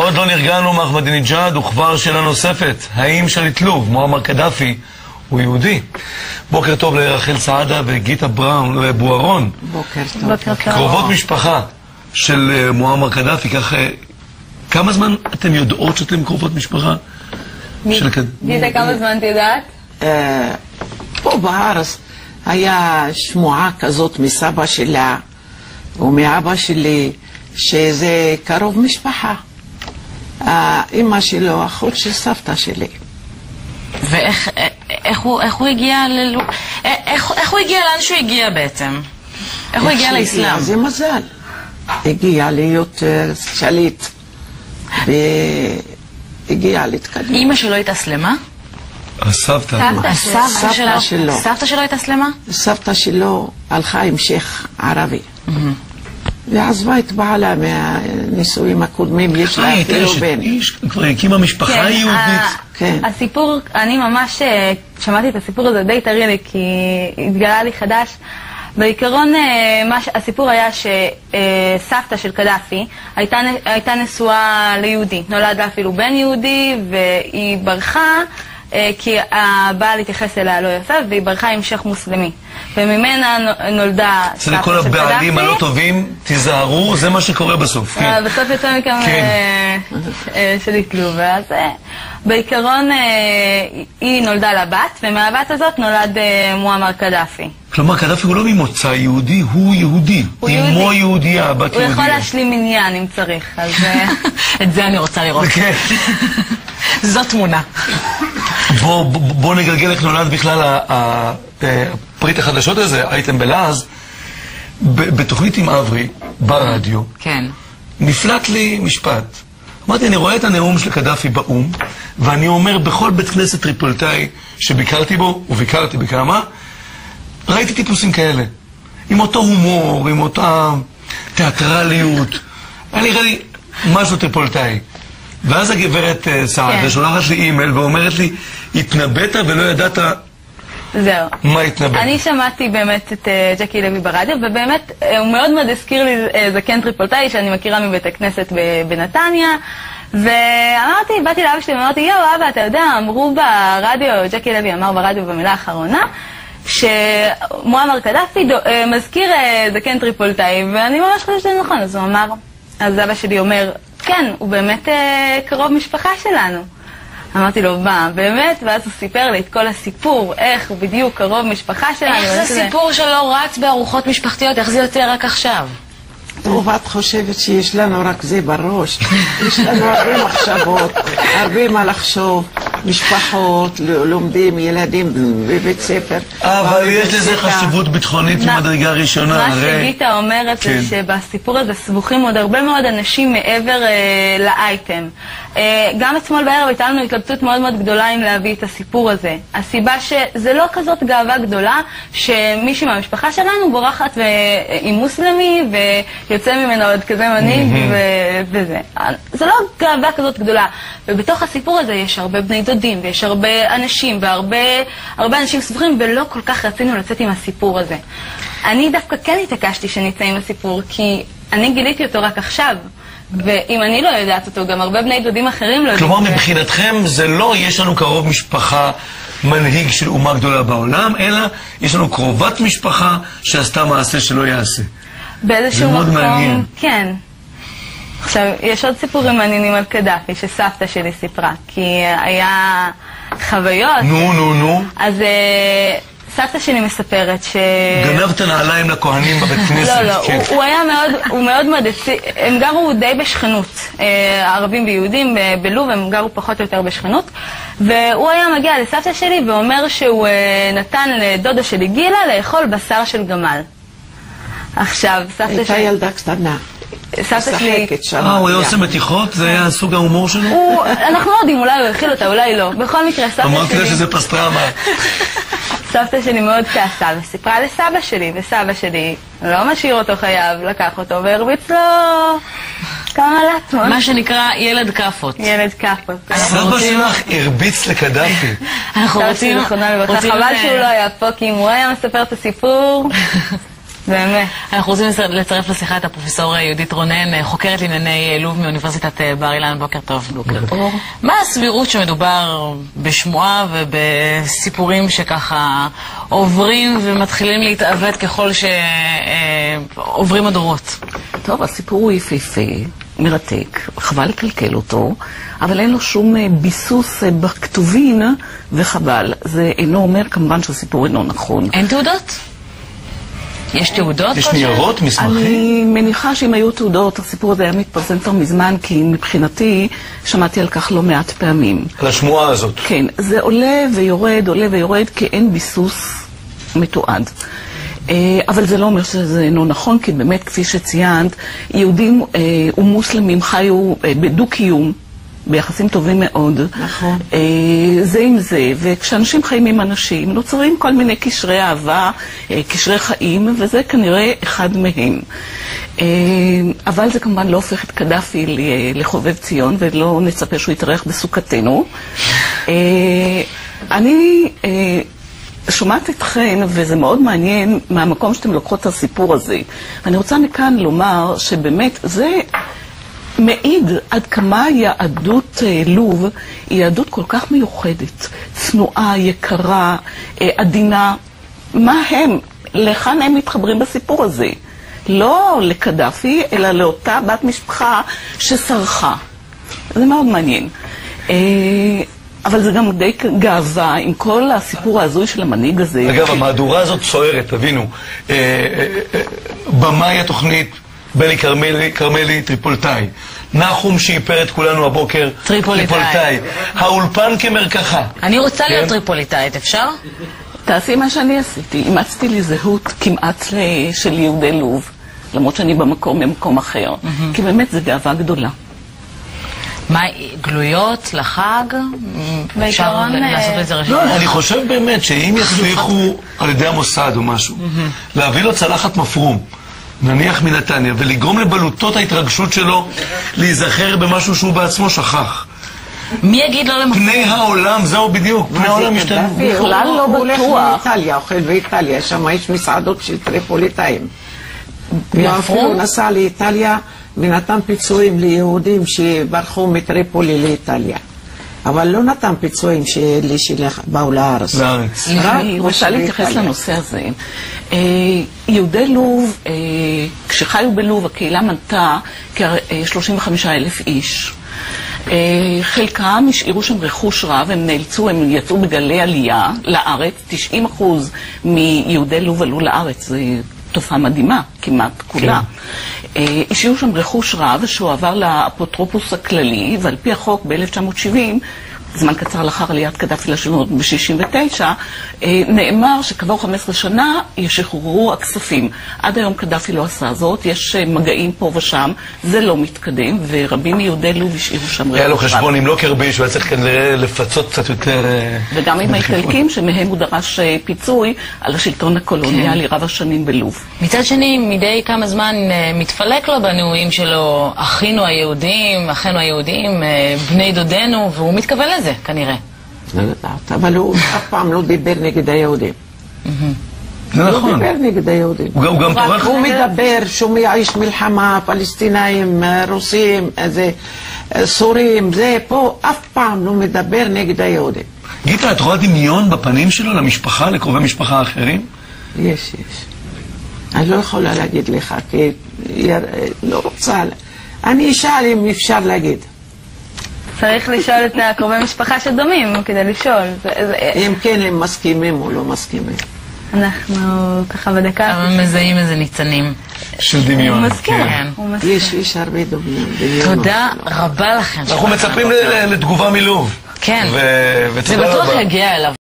עוד לא נרגענו מאחמדינג'אד, וכבר שאלה נוספת. האם שליט לוב, מועמר קדאפי, הוא יהודי? בוקר טוב לרחל סעדה וגיטה בוארון. בוקר טוב. קרובות משפחה של מועמר קדאפי, כך כמה זמן אתם יודעות שאתם קרובות משפחה? גיטה, כמה זמן את יודעת? פה בארץ היה שמועה כזאת מסבא שלה ומאבא שלי שזה קרוב משפחה. אמא שלו, אחות של סבתא שלי. ואיך הוא הגיע איך הוא הגיע לאן שהוא הגיע בעצם? איך הוא הגיע לאסלאם? זה מזל. הגיע להיות שליט והגיע להתקדם. אמא שלו התאסלמה? הסבתא שלו. סבתא שלו התאסלמה? סבתא שלו הלכה עם שייך ערבי. ועזבה את בעלה מהנישואים הקודמים, יש לה אפילו בן. כבר הקימה משפחה יהודית. כן. הסיפור, אני ממש שמעתי את הסיפור הזה די טרי לי, כי התגלה לי חדש. בעיקרון, הסיפור היה שסבתא של קדאפי הייתה נשואה ליהודי. נולד לה אפילו בן יהודי, והיא ברחה, כי הבעל התייחס אליה לא יפה, והיא ברחה עם שייך מוסלמי. וממנה נולדה סבתא של קדאפי. כל הבעלים הלא טובים, תיזהרו, זה מה שקורה בסוף. בסוף יוצא מכם שליט לוב. אז בעיקרון היא נולדה לבת, ומהבת הזאת נולד מועמר קדאפי. כלומר, קדאפי הוא לא ממוצא יהודי, הוא יהודי. אמו יהודייה, בת יהודיה. הוא יכול להשלים עניין אם צריך, אז... את זה אני רוצה לראות. זו תמונה. בוא נגלגל איך נולד בכלל הפריט החדשות הזה, הייתם בלעז, בתוכנית עם אברי, ברדיו. כן. נפלט לי משפט. אמרתי, אני רואה את הנאום של קדאפי באום, ואני אומר בכל בית כנסת טריפולטאי שביקרתי בו, וביקרתי בכמה, ראיתי טיפוסים כאלה. עם אותו הומור, עם אותה תיאטרליות. היה נראה לי משהו טריפולטאי. ואז הגברת סעדה שולחת לי אימייל ואומרת לי, התנבאת ולא ידעת זהו. מה התנבאת. אני שמעתי באמת את ג'קי לוי ברדיו, ובאמת הוא מאוד מאוד הזכיר לי זקן טריפולטאי שאני מכירה מבית הכנסת בנתניה, ואמרתי, באתי לאבא שלי ואמרתי, יאו אבא, אתה יודע, אמרו ברדיו, ג'קי לוי אמר ברדיו במילה האחרונה, שמועמר קדאפי מזכיר זקן טריפולטאי, ואני ממש חושבת שזה נכון. אז הוא אמר, אז אבא שלי אומר, כן, הוא באמת קרוב משפחה שלנו. אמרתי לו, מה, באמת? ואז הוא סיפר לי את כל הסיפור, איך הוא בדיוק קרוב משפחה שלנו. איך זה סיפור שלא רץ בארוחות משפחתיות, איך זה יוצא רק עכשיו? טוב, את חושבת שיש לנו רק זה בראש. יש לנו הרבה מחשבות, הרבה מה לחשוב, משפחות, לומדים, ילדים בבית ספר. אבל יש לזה חשיבות ביטחונית ממדרגה ראשונה. מה שגיטה אומרת זה שבסיפור הזה סבוכים עוד הרבה מאוד אנשים מעבר לאייטם. גם אתמול בערב הייתה לנו התלבטות מאוד מאוד גדולה אם להביא את הסיפור הזה. הסיבה שזה לא כזאת גאווה גדולה שמישהי מהמשפחה שלנו בורחת עם מוסלמי ויוצא ממנו עוד כזה מנהיג וזה. זה לא גאווה כזאת גדולה. ובתוך הסיפור הזה יש הרבה בני דודים ויש הרבה אנשים והרבה אנשים סבוכים, ולא כל כך רצינו לצאת עם הסיפור הזה. אני דווקא כן התעקשתי שנצא עם הסיפור, כי אני גיליתי אותו רק עכשיו. ואם אני לא יודעת אותו, גם הרבה בני דודים אחרים לא יודעים. כלומר, מבחינתכם זה לא יש לנו קרוב משפחה מנהיג של אומה גדולה בעולם, אלא יש לנו קרובת משפחה שעשתה מעשה שלא יעשה. באיזשהו מקום, כן. עכשיו, יש עוד סיפורים מעניינים על קדאפי שסבתא שלי סיפרה, כי היה חוויות. נו. אז סבתא שלי מספרת ש... גנבת נעליים לכהנים בבית כנסת. לא, הוא מאוד הם גרו די בשכנות, ערבים ויהודים בלוב, הם גרו פחות או יותר בשכנות, והוא היה מגיע לסבתא שלי ואומר שהוא נתן לדודה שלי גילה לאכול בשר של גמל. עכשיו, סבתא שלי... הייתה ילדה קטנה. סבתא שלי... הוא היה עושה מתיחות? זה היה סוג ההומור שלו? אנחנו לא יודעים, אולי הוא הכיל אותה, אולי לא. בכל מקרה, סבתא שלי... אמרתי לה שזה פסטרמה. סבתא שלי מאוד כעסה וסיפרה לסבא שלי, וסבא שלי לא משאיר אותו חייב, לקח אותו והרביץ לו כמה לטמון. מה שנקרא ילד כפות. ילד כפות. סבא שלך הרביץ לקדאפי. אנחנו רוצים... חבל שהוא לא היה פה, כי אם הוא היה מספר את הסיפור... באמת. אנחנו רוצים לצרף לשיחה את הפרופסור יהודית רונן, חוקרת לענייני לוב מאוניברסיטת בר אילן. בוקר טוב. בוקר טוב. מה הסבירות שמדובר בשמועה ובסיפורים שככה עוברים ומתחילים להתעוות ככל שעוברים הדורות? טוב, הסיפור הוא יפהפה, מרתק, חבל לקלקל אותו, אבל אין לו שום ביסוס בכתובין, וחבל. זה אינו אומר כמובן שהסיפור אינו נכון. אין תעודות? יש תעודות? יש ניירות, מסמכים? אני מניחה שאם היו תעודות, הסיפור הזה היה מתפרסם כבר מזמן, כי מבחינתי שמעתי על כך לא מעט פעמים. על השמועה הזאת. כן, זה עולה ויורד, כי אין ביסוס מתועד. אבל זה לא אומר שזה אינו נכון, כי באמת, כפי שציינת, יהודים ומוסלמים חיו בדו-קיום, ביחסים טובים מאוד. נכון. זה עם זה, וכשאנשים חיים עם אנשים, נוצרים כל מיני קשרי אהבה, קשרי חיים, וזה כנראה אחד מהם. אבל זה כמובן לא הופך את קדאפי לחובב ציון, ולא נצפה שהוא יתארח בסוכתנו. אני שומעת אתכן, וזה מאוד מעניין מהמקום שאתם לוקחות את הסיפור הזה. ואני רוצה מכאן לומר שבאמת זה מעיד עד כמה יהדות לוב היא יהדות כל כך מיוחדת, צנועה, יקרה, עדינה. מה הם? לכאן הם מתחברים בסיפור הזה? לא לקדאפי, אלא לאותה בת משפחה שסרחה. זה מאוד מעניין. אבל זה גם די גאווה עם כל הסיפור ההזוי של המנהיג הזה. אגב, המהדורה הזאת סוערת, תבינו. במאי התוכנית, בני כרמלי, טריפולטאי. נחום שאיפר את כולנו הבוקר, טריפולטאי. האולפן כמרקחה. אני רוצה להיות טריפוליטאית, אפשר? תעשי מה שאני עשיתי. אימצתי לי זהות כמעט של יהודי לוב, למרות שאני במקום אחר. כי באמת זה גאווה גדולה. מה, גלויות לחג? אפשר לעשות את זה רשום? לא, אני חושב באמת שאם יצליחו על ידי המוסד או משהו, להביא לו צלחת מפרום, נניח מנתניה, ולגרום לבלוטות ההתרגשות שלו להיזכר במשהו שהוא בעצמו שכח. מי יגיד לא למפרום? פני העולם, זהו בדיוק, פני העולם משתנו. בכלל לא הוא הולך בטוח. לאיטליה, אוכל באיטליה, שם יש מסעדות של טריפוליטאים. ואפילו נסע לאיטליה ונתן פיצויים ליהודים שברחו מטריפולי לאיטליה. אבל לא נתן פיצויים שבאו לארץ. אני רוצה להתייחס לנושא הזה. יהודי לוב, כשחיו בלוב, הקהילה מנתה כ-35,000 איש. חלקם השאירו שם רכוש רב, הם יצאו בגלי עלייה לארץ, 90% מיהודי לוב עלו לארץ, זה תופעה מדהימה, כמעט כולה. השאירו שם רכוש רב שהועבר לאפוטרופוס הכללי, ועל פי החוק ב-1970, זמן קצר לאחר עליית קדאפי לשלטון ב-69, נאמר שכעבור 15 שנה ישחררו הכספים. עד היום קדאפי לא עשה זאת, יש מגעים פה ושם, זה לא מתקדם, ורבים מיהודי לוב השאירו שם רכוש רב. היה לו חשבון עם לא קרביש, והיה צריך כנראה לפצות קצת יותר... וגם עם האיטלקים, שמהם הוא דרש פיצוי על השלטון הקולוניאלי רב השנים בלוב. מצד שני, מדי כמה זמן מתפלק לו בנאומים שלו, אחינו היהודים, בני דודנו, והוא מתכוון לזה, כנראה. לא יודעת, אבל הוא אף פעם לא דיבר נגד היהודים. זה נכון. הוא דיבר נגד היהודים. הוא גם טורח... הוא מדבר, שומע איש מלחמה, פלסטינאים, רוסים, סורים, זה פה, אף פעם לא מדבר נגד היהודים. גיטה, את רואה דמיון בפנים שלו למשפחה, לקרובי משפחה אחרים? יש. אני לא יכולה להגיד לך, כי לא רוצה... אני אשאל אם אפשר להגיד. צריך לשאול את הקרובי משפחה שדומים, כדי לשאול. אם כן, הם מסכימים או לא מסכימים. אנחנו ככה בדקה... אבל מזהים איזה ניצנים. של דמיון. הוא מסכים. יש הרבה דמיון. תודה רבה לכם. אנחנו מצפים לתגובה מלוב. כן. זה בטוח יגיע אליו.